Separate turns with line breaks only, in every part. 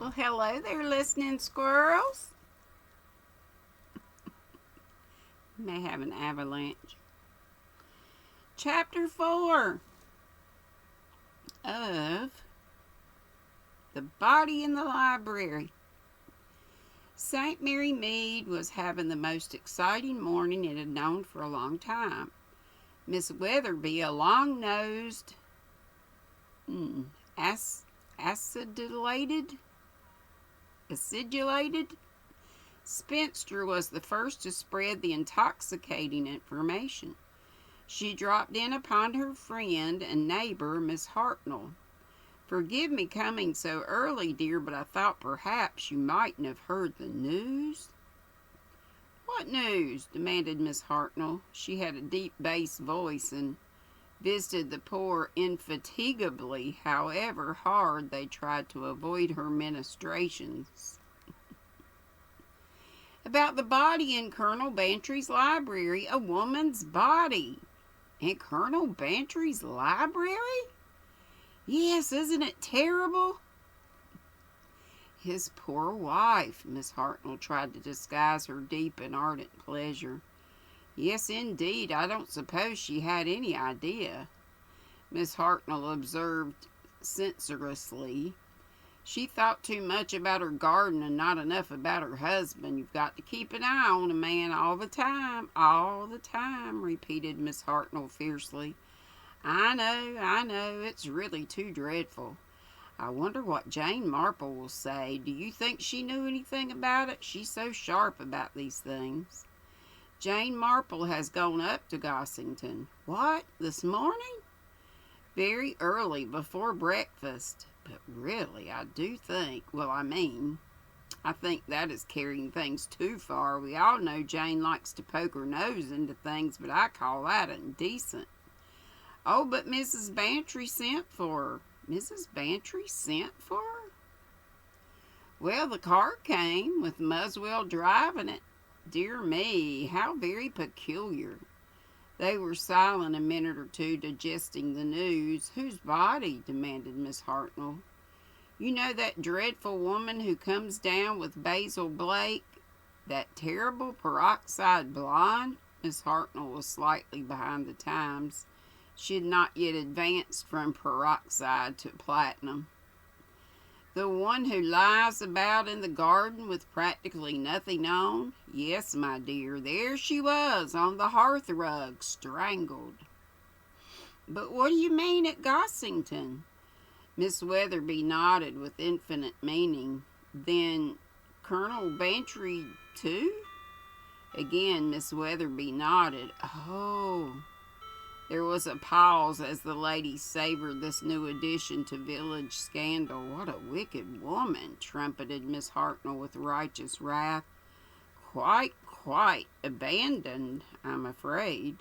Well, hello there, listening squirrels. May have an avalanche. Chapter 4 of The Body in the Library. St. Mary Mead was having the most exciting morning it had known for a long time. Miss Weatherby, a long-nosed, acidulated spinster, was the first to spread the intoxicating information. She dropped in upon her friend and neighbor, Miss Hartnell. "Forgive me coming so early, dear, but I thought perhaps you mightn't have heard the news." "What news?" demanded Miss Hartnell. She had a deep bass voice and visited the poor indefatigably, however hard they tried to avoid her ministrations. "About the body in Colonel Bantry's library. A woman's body." "In Colonel Bantry's library?" "Yes, isn't it terrible?" "His poor wife." Miss Hartnell tried to disguise her deep and ardent pleasure. "Yes, indeed, I don't suppose she had any idea," Miss Hartnell observed censoriously. "She thought too much about her garden and not enough about her husband. You've got to keep an eye on a man all the time." "All the time," repeated Miss Hartnell fiercely. I know, it's really too dreadful. I wonder what Jane Marple will say. Do you think she knew anything about it? She's so sharp about these things." "Jane Marple has gone up to Gossington." "What, this morning?" "Very early, before breakfast. But really, I do think, I think that is carrying things too far. We all know Jane likes to poke her nose into things, but I call that indecent." "Oh, but Mrs. Bantry sent for her." "Mrs. Bantry sent for her?" "Well, the car came, with Muswell driving it." "Dear me, how very peculiar." They were silent a minute or two, digesting the news. "Whose body?" demanded Miss Hartnell. "You know that dreadful woman who comes down with Basil Blake? That terrible peroxide blonde?" Miss Hartnell was slightly behind the times. She had not yet advanced from peroxide to platinum. "The one who lies about in the garden with practically nothing on?" "Yes, my dear, there she was on the hearth rug, strangled." "But what do you mean at Gossington?" Miss Weatherby nodded with infinite meaning. "Then Colonel Bantry too?" Again Miss Weatherby nodded. "Oh." There was a pause as the ladies savored this new addition to village scandal. "What a wicked woman," trumpeted Miss Hartnell with righteous wrath. Quite abandoned, I'm afraid."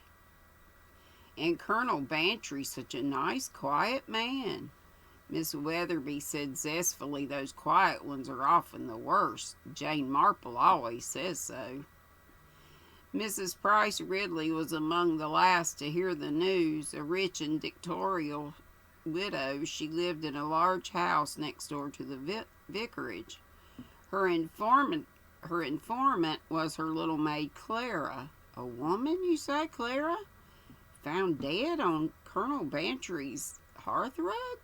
"And Colonel Bantry such a nice, quiet man." Miss Weatherby said zestfully, "Those quiet ones are often the worst. Jane Marple always says so." Mrs. Price Ridley was among the last to hear the news. A rich and dictatorial widow, she lived in a large house next door to the vicarage. Her informant was her little maid Clara. "A woman, you say, Clara? Found dead on Colonel Bantry's hearthrug?"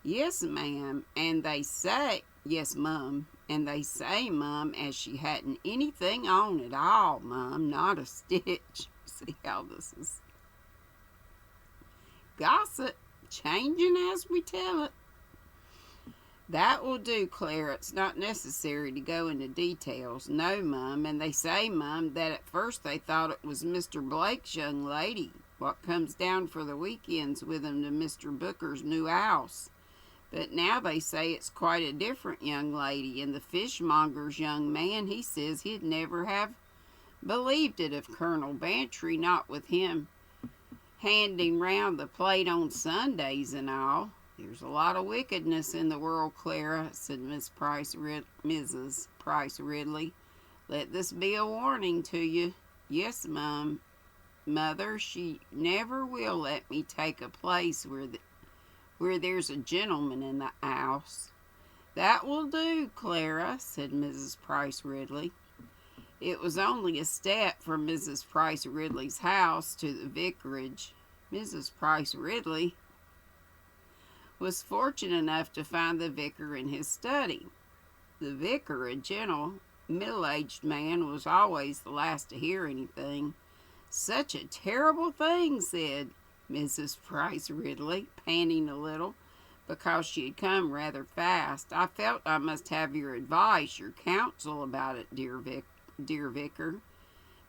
"Yes, ma'am, and they say," "Yes, mum, and they say, mum, as she hadn't anything on at all, mum, not a stitch." See how this is gossip, changing as we tell it. "That will do, Clara. It's not necessary to go into details." "No, mum, and they say, mum, that at first they thought it was Mr. Blake's young lady, what comes down for the weekends with him to Mr. Booker's new house. But now they say it's quite a different young lady, and the fishmonger's young man, he says he'd never have believed it of Colonel Bantry, not with him handing round the plate on Sundays and all." "There's a lot of wickedness in the world, Clara," said Mrs. Price Ridley. "Let this be a warning to you." "Yes, mother, she never will let me take a place where there's a gentleman in the house." "That will do, Clara," said Mrs. Price Ridley. It was only a step from Mrs. Price Ridley's house to the vicarage. Mrs. Price Ridley was fortunate enough to find the vicar in his study. The vicar, a gentle, middle-aged man, was always the last to hear anything. "Such a terrible thing," said Mrs. Price Ridley, panting a little, because she had come rather fast. "I felt I must have your advice, your counsel about it, dear vicar."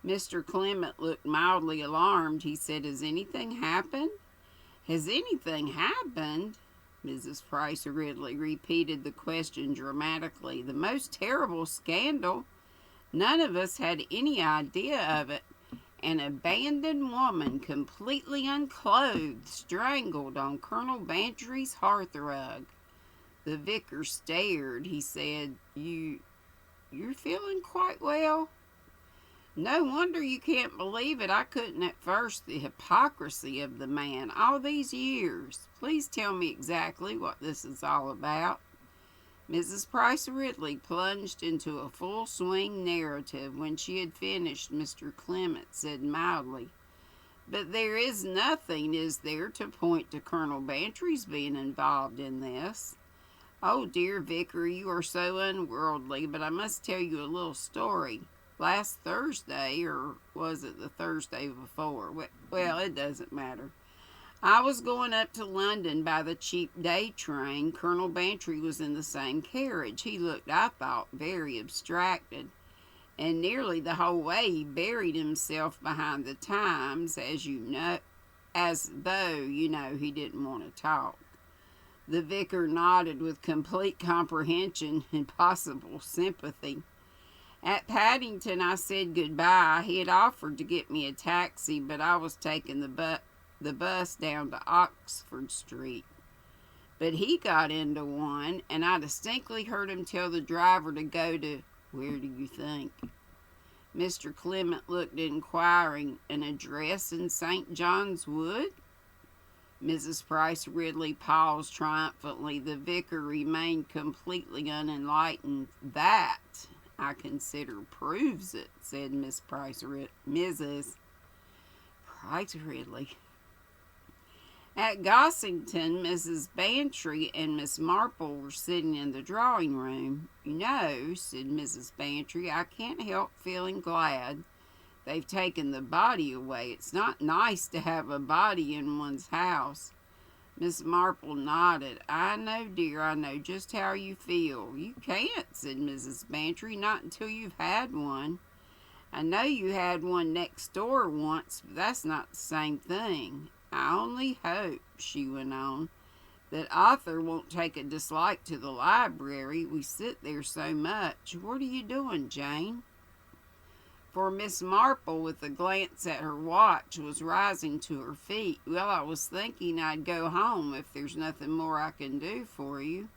Mr. Clement looked mildly alarmed. He said, "Has anything happened?" "Has anything happened?" Mrs. Price Ridley repeated the question dramatically. "The most terrible scandal. None of us had any idea of it. An abandoned woman, completely unclothed, strangled on Colonel Bantry's hearthrug." The vicar stared. He said, You're feeling quite well?" "No wonder you can't believe it. I couldn't at first. The hypocrisy of the man, all these years. Please tell me exactly what this is all about." Mrs. Price Ridley plunged into a full-swing narrative. When she had finished, Mr. Clement said mildly, "But there is nothing, is there, to point to Colonel Bantry's being involved in this?" "Oh, dear vicar, you are so unworldly, but I must tell you a little story. Last Thursday, or was it the Thursday before? Well, it doesn't matter. I was going up to London by the cheap day train. Colonel Bantry was in the same carriage. He looked, I thought, very abstracted, and nearly the whole way he buried himself behind the Times, as though, he didn't want to talk." The vicar nodded with complete comprehension and possible sympathy. "At Paddington I said goodbye. He had offered to get me a taxi, but I was taking the bus down to Oxford Street. But he got into one, and I distinctly heard him tell the driver to go to, where do you think?" Mr. Clement looked inquiring. "An address in St. John's Wood?" Mrs. Price Ridley paused triumphantly. The vicar remained completely unenlightened. "That, I consider, proves it," said Mrs. Price Ridley. At Gossington, Mrs. Bantry and Miss Marple were sitting in the drawing room. "You know," said Mrs. Bantry, "I can't help feeling glad they've taken the body away. It's not nice to have a body in one's house." Miss Marple nodded. "I know, dear, I know just how you feel." "You can't," said Mrs. Bantry, "not until you've had one. I know you had one next door once, but that's not the same thing. I only hope," she went on, "that Arthur won't take a dislike to the library. We sit there so much. What are you doing, Jane?" For Miss Marple, with a glance at her watch, was rising to her feet. "Well, I was thinking I'd go home if there's nothing more I can do for you."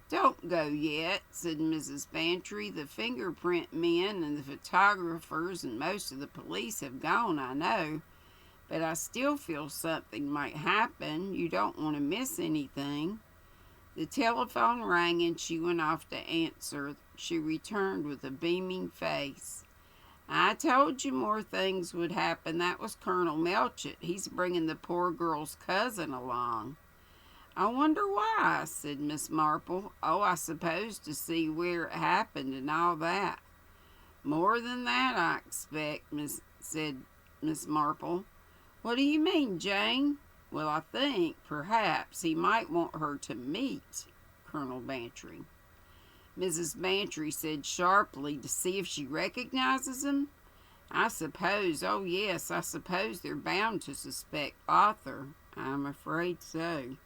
"Don't go yet," said Mrs. Bantry. "The fingerprint men and the photographers and most of the police have gone, I know. But I still feel something might happen. You don't want to miss anything." The telephone rang and she went off to answer. She returned with a beaming face. "I told you more things would happen. That was Colonel Melchett. He's bringing the poor girl's cousin along." "I wonder why," said Miss Marple. "Oh, I suppose to see where it happened and all that." "More than that, I expect," said Miss Marple. "What do you mean, Jane?" "Well, I think, perhaps, he might want her to meet Colonel Bantry." Mrs. Bantry said sharply, "To see if she recognizes him? I suppose, oh yes, I suppose they're bound to suspect Arthur. I'm afraid so."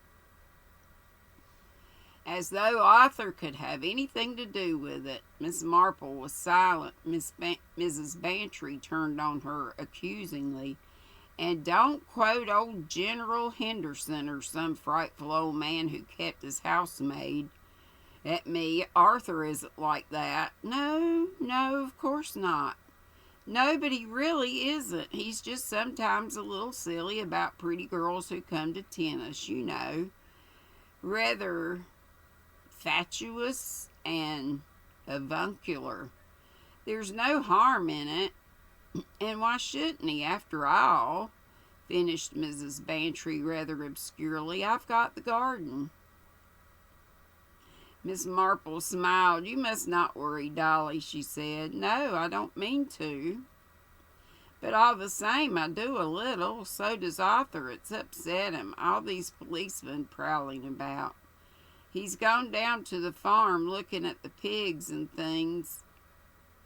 As though Arthur could have anything to do with it. Miss Marple was silent. Mrs. Bantry turned on her accusingly. "And don't quote old General Henderson or some frightful old man who kept his housemaid at me. Arthur isn't like that." No, of course not." "No, but he really isn't. He's just sometimes a little silly about pretty girls who come to tennis, Rather fatuous and avuncular. There's no harm in it, and why shouldn't he, after all? Finished Mrs. Bantry rather obscurely. I've got the garden. Miss Marple smiled. You must not worry, Dolly, she said. No, I don't mean to. But all the same, I do a little. So does Arthur. It's upset him. All these policemen prowling about. He's gone down to the farm looking at the pigs and things.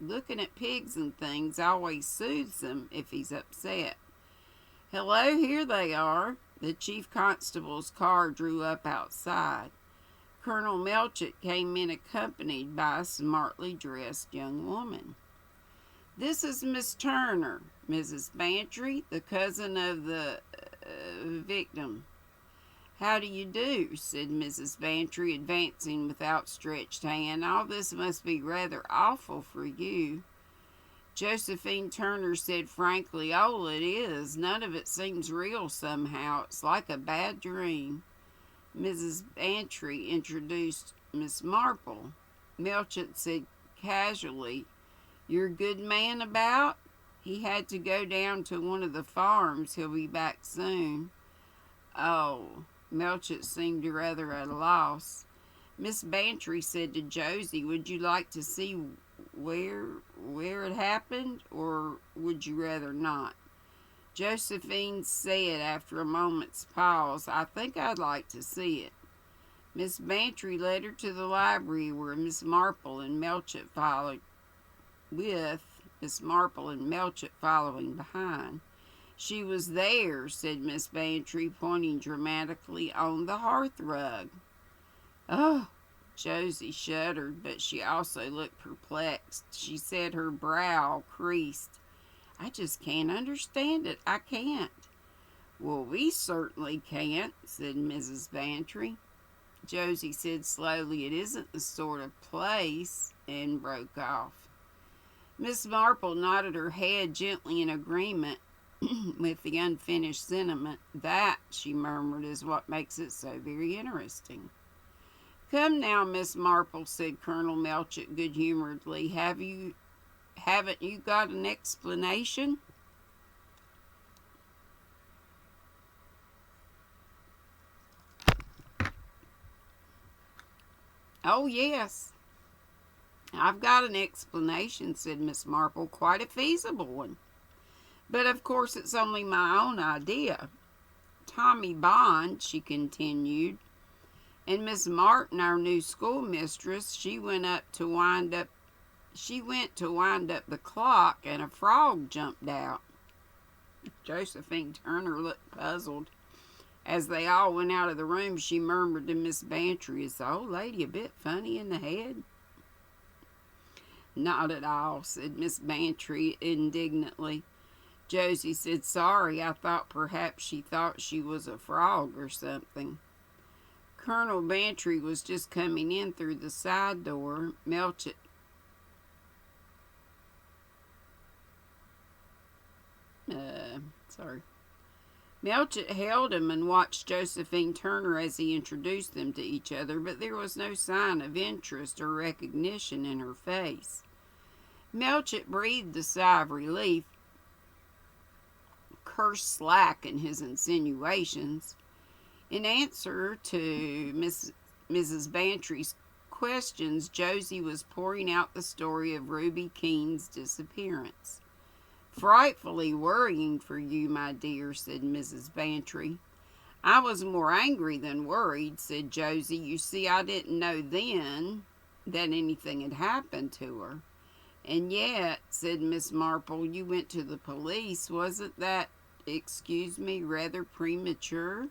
Looking at pigs and things always soothes him if he's upset. Hello, here they are. The chief constable's car drew up outside. Colonel Melchett came in accompanied by a smartly dressed young woman. This is Miss Turner, Mrs. Bantry, the cousin of the victim. How do you do, said Mrs. Bantry, advancing with outstretched hand. All this must be rather awful for you. Josephine Turner said frankly, oh, it is. None of it seems real somehow. It's like a bad dream. Mrs. Bantry introduced Miss Marple. Melchett said casually, Your good man about? He had to go down to one of the farms. He'll be back soon. Oh, Melchett seemed rather at a loss. Miss Bantry said to Josie, would you like to see where it happened, or would you rather not? Josephine said after a moment's pause, I think I'd like to see it. Miss Bantry led her to the library where Miss Marple and Melchett followed, with Miss Marple and Melchett following behind. She was there, said Miss Bantry, pointing dramatically on the hearth rug. Oh, Josie shuddered, but she also looked perplexed. She said, her brow creased. I just can't understand it. I can't. Well, we certainly can't, said Mrs. Bantry. Josie said slowly, it isn't the sort of place, and broke off. Miss Marple nodded her head gently in agreement with the unfinished sentiment. That, she murmured, is what makes it so very interesting. Come now, Miss Marple, said Colonel Melchett good-humoredly. Haven't you got an explanation? Oh, yes. I've got an explanation, said Miss Marple, quite a feasible one. But of course it's only my own idea. Tommy Bond, she continued, and Miss Martin, our new schoolmistress, she went to wind up the clock, and a frog jumped out. Josephine Turner looked puzzled. As they all went out of the room, she murmured to Miss Bantry, is the old lady a bit funny in the head? Not at all, said Miss Bantry indignantly. Josie said, sorry, I thought perhaps she thought she was a frog or something. Colonel Bantry was just coming in through the side door. Melchett held him and watched Josephine Turner as he introduced them to each other, but there was no sign of interest or recognition in her face. Melchett breathed a sigh of relief, cursed slack in his insinuations. In answer to Mrs. Bantry's questions, Josie was pouring out the story of Ruby Keene's disappearance. Frightfully worrying for you, my dear, said Mrs. Bantry. I was more angry than worried, said Josie. You see, I didn't know then that anything had happened to her. And yet, said Miss Marple, you went to the police. Wasn't that, rather premature?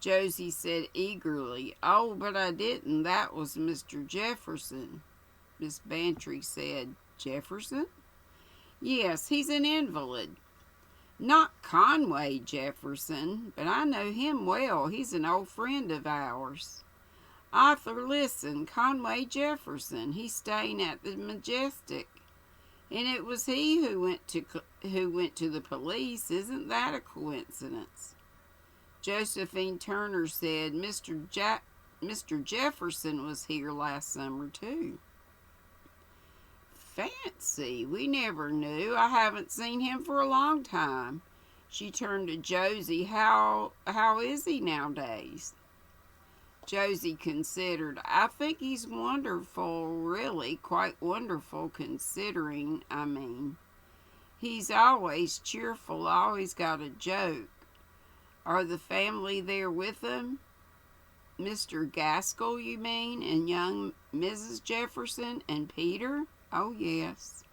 Josie said eagerly, oh, but I didn't. That was Mr. Jefferson. Miss Bantry said, Jefferson? Yes, he's an invalid. Not Conway Jefferson, but I know him well. He's an old friend of ours. Arthur, listen, Conway Jefferson. He's staying at the Majestic. And it was he who went to the police. Isn't that a coincidence? Josephine Turner said, Mr. Mr. Jefferson was here last summer, too. Fancy, we never knew. I haven't seen him for a long time. She turned to Josie. How is he nowadays? Josie considered. I think he's wonderful, really, quite wonderful considering, He's always cheerful, always got a joke. Are the family there with him? Mr. Gaskell, you mean, and young Mrs. Jefferson and Peter? Oh, yes.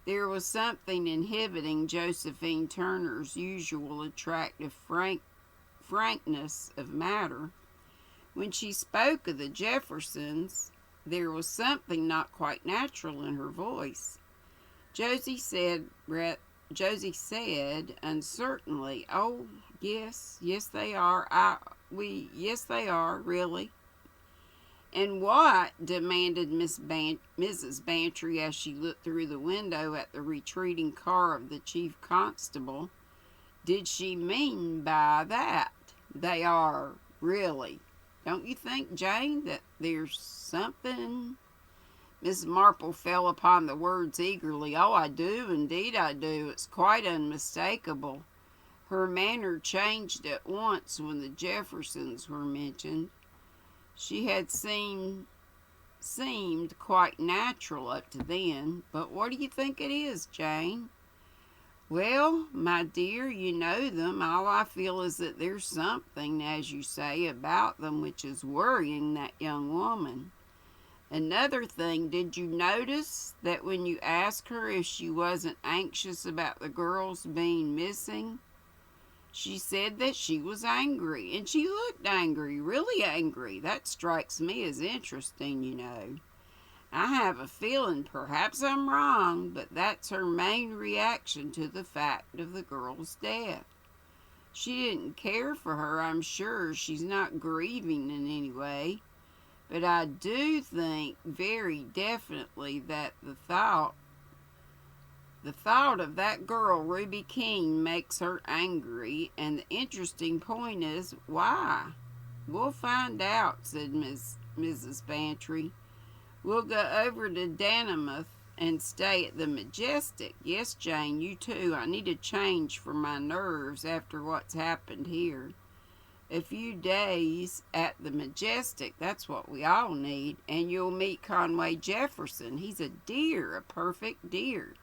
There was something inhibiting Josephine Turner's usual attractive frankness of matter. When she spoke of the Jeffersons, there was something not quite natural in her voice. Josie said uncertainly, "Oh, yes they are. Yes they are, really." "And what?" demanded Mrs. Bantry as she looked through the window at the retreating car of the chief constable. "Did she mean by that? They are, really. Don't you think, Jane, that there's something?" Miss Marple fell upon the words eagerly. "Oh, I do, indeed I do. It's quite unmistakable." Her manner changed at once when the Jeffersons were mentioned. She had seemed quite natural up to then. "But what do you think it is, Jane?" "Well, my dear, you know them. All I feel is that there's something, as you say, about them which is worrying that young woman. Another thing, did you notice that when you asked her if she wasn't anxious about the girls being missing, she said that she was angry, and she looked angry, really angry. That strikes me as interesting, you know. I have a feeling, perhaps I'm wrong, but that's her main reaction to the fact of the girl's death. She didn't care for her, I'm sure. She's not grieving in any way. But I do think very definitely that the thought of that girl, Ruby King, makes her angry, and the interesting point is, why?" "We'll find out," said Mrs. Bantry. "We'll go over to Dannemouth and stay at the Majestic. Yes, Jane, you too. I need a change for my nerves after what's happened here. A few days at the Majestic, that's what we all need. And you'll meet Conway Jefferson. He's a dear, a perfect dear.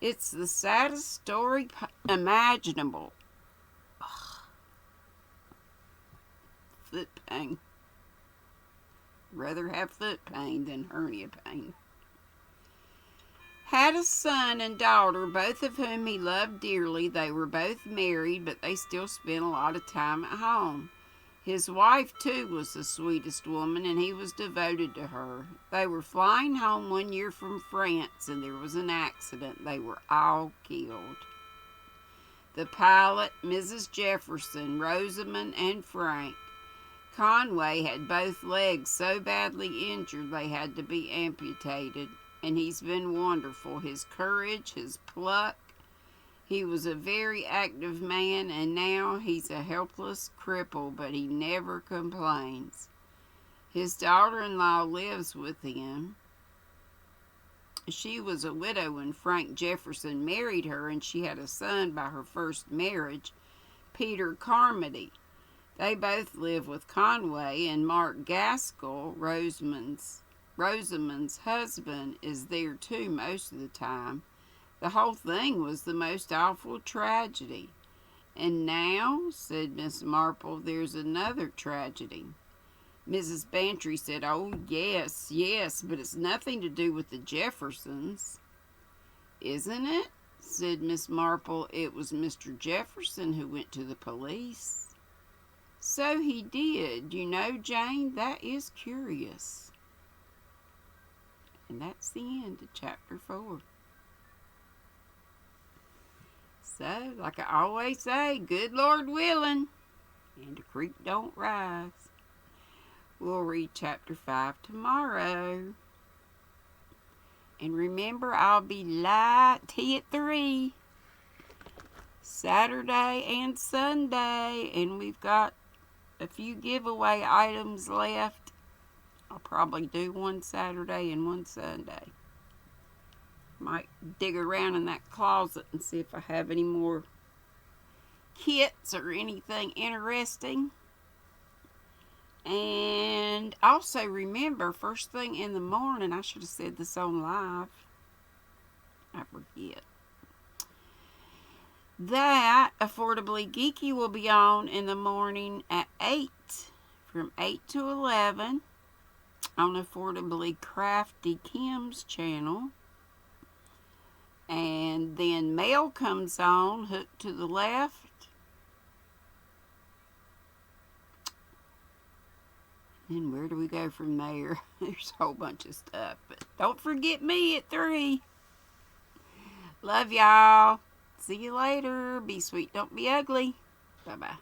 It's the saddest story imaginable." Ugh. Foot pain. Rather have foot pain than hernia pain. "Had a son and daughter, both of whom he loved dearly. They were both married, but they still spent a lot of time at home. His wife, too, was the sweetest woman, and he was devoted to her. They were flying home one year from France, and there was an accident. They were all killed. The pilot, Mrs. Jefferson, Rosamond, and Frank. Conway had both legs so badly injured they had to be amputated. And he's been wonderful. His courage, his pluck. He was a very active man, and now he's a helpless cripple, but he never complains. His daughter-in-law lives with him. She was a widow when Frank Jefferson married her, and she had a son by her first marriage, Peter Carmody. They both live with Conway, and Mark Gaskell, Rosamond's husband, is there too most of the time. The whole thing was the most awful tragedy. And now," said Miss Marple, "there's another tragedy." Mrs. Bantry said, "Oh, yes, but it's nothing to do with the Jeffersons." "Isn't it?" said Miss Marple. "It was Mr. Jefferson who went to the police." "So he did. You know, Jane, that is curious." And that's the end of chapter 4. So, like I always say, good Lord willing, and the creek don't rise. We'll read chapter 5 tomorrow. And remember, I'll be live tea at 3. Saturday and Sunday. And we've got a few giveaway items left. I'll probably do one Saturday and one Sunday. Might dig around in that closet and see if I have any more kits or anything interesting. And also remember, first thing in the morning, I should have said this on live. I forget. That Affordably Geeky will be on in the morning at 8, from 8 to 11 on Affordably Crafty Kim's channel. And then Mel comes on, Hooked to the Left. And where do we go from there? There's a whole bunch of stuff. But don't forget me at 3. Love y'all. See you later. Be sweet, don't be ugly. Bye-bye.